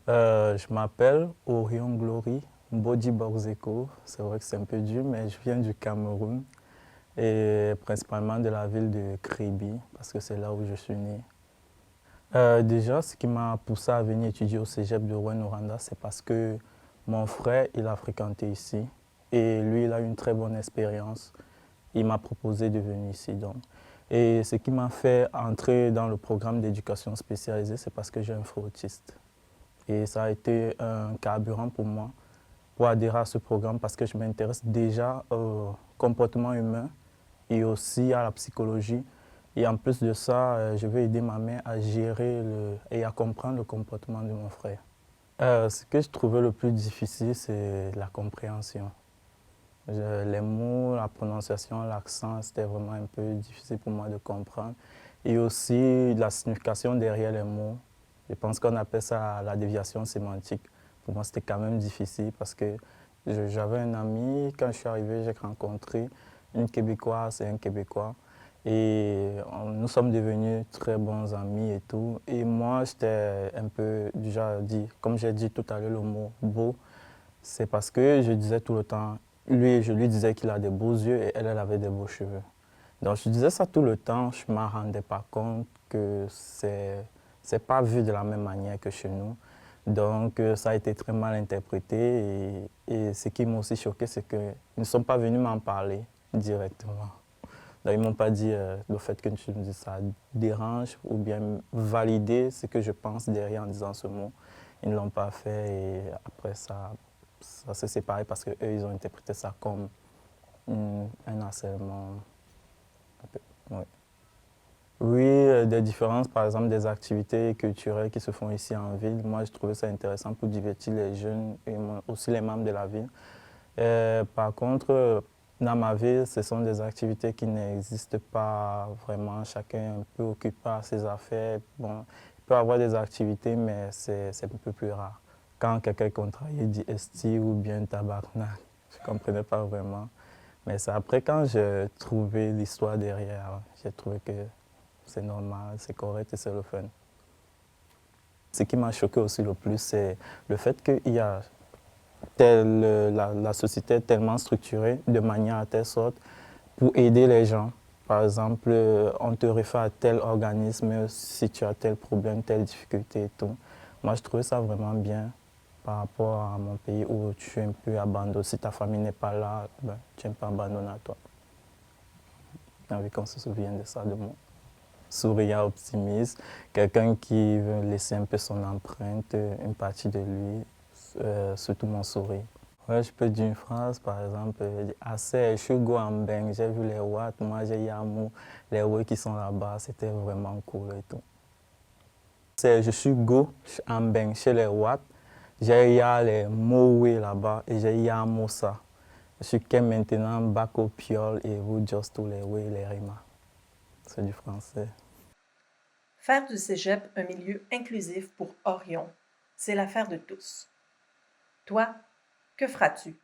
Je m'appelle Orion Glory Mbodi Borzeko. C'est vrai que c'est un peu dur, mais je viens du Cameroun et principalement de la ville de Kribi parce que c'est là où je suis né. Déjà, ce qui m'a poussé à venir étudier au cégep de Rouyn-Noranda, c'est parce que mon frère, il a fréquenté ici et lui, il a eu une très bonne expérience. Il m'a proposé de venir ici. Donc. Et ce qui m'a fait entrer dans le programme d'éducation spécialisée, c'est parce que j'ai un frère autiste. Et ça a été un carburant pour moi pour adhérer à ce programme parce que je m'intéresse déjà au comportement humain et aussi à la psychologie. Et en plus de ça, je vais aider ma mère à gérer et à comprendre le comportement de mon frère. Ce que je trouvais le plus difficile, c'est la compréhension. Les mots, la prononciation, l'accent, c'était vraiment un peu difficile pour moi de comprendre. Et aussi la signification derrière les mots. Je pense qu'on appelle ça la déviation sémantique. Pour moi, c'était quand même difficile parce que j'avais un ami, quand je suis arrivé, j'ai rencontré une Québécoise et un Québécois. Et nous sommes devenus très bons amis et tout. Et moi, j'étais un peu déjà dit, comme j'ai dit tout à l'heure le mot beau, c'est parce que je disais tout le temps, je lui disais qu'il a des beaux yeux et elle avait des beaux cheveux. Donc je disais ça tout le temps, je ne m'en rendais pas compte que c'est pas vu de la même manière que chez nous. Donc ça a été très mal interprété et ce qui m'a aussi choqué, c'est qu'ils ne sont pas venus m'en parler directement. Donc ils ne m'ont pas dit le fait que tu me dis ça dérange ou bien valider ce que je pense derrière en disant ce mot. Ils ne l'ont pas fait et après ça s'est séparé parce qu'eux, ils ont interprété ça comme un harcèlement. Oui, oui des différences, par exemple, des activités culturelles qui se font ici en ville. Moi, je trouvais ça intéressant pour divertir les jeunes et aussi les membres de la ville. Par contre, dans ma ville, ce sont des activités qui n'existent pas vraiment. Chacun est un peu occupé par ses affaires. Bon, il peut y avoir des activités, mais c'est un peu plus rare. Quand quelqu'un contrarié dit esti ou bien tabarnak, je ne comprenais pas vraiment. Mais c'est après, quand j'ai trouvé l'histoire derrière, j'ai trouvé que c'est normal, c'est correct et c'est le fun. Ce qui m'a choqué aussi le plus, c'est le fait qu'il y a la société est tellement structurée de manière à telle sorte pour aider les gens. Par exemple, on te réfère à tel organisme si tu as tel problème, telle difficulté et tout. Moi, je trouvais ça vraiment bien par rapport à mon pays où tu es un peu abandonné. Si ta famille n'est pas là, ben, tu es un peu abandonné à toi. J'ai envie qu'on se souvienne de ça, de moi. Souriant, optimiste, quelqu'un qui veut laisser un peu son empreinte, une partie de lui, surtout mon sourire. Ouais, je peux dire une phrase, par exemple, assez, je suis go en bang, j'ai vu les watts, moi j'ai Yamou, les ouais qui sont là-bas, c'était vraiment cool et tout. Je suis go en bang chez les watts, j'ai les Moé là-bas et j'ai Yamou ça. Je suis que maintenant Bako Piol et vous just tous les ouais, les rimas. C'est du français. Faire du cégep un milieu inclusif pour Orion, c'est l'affaire de tous. Toi, que feras-tu?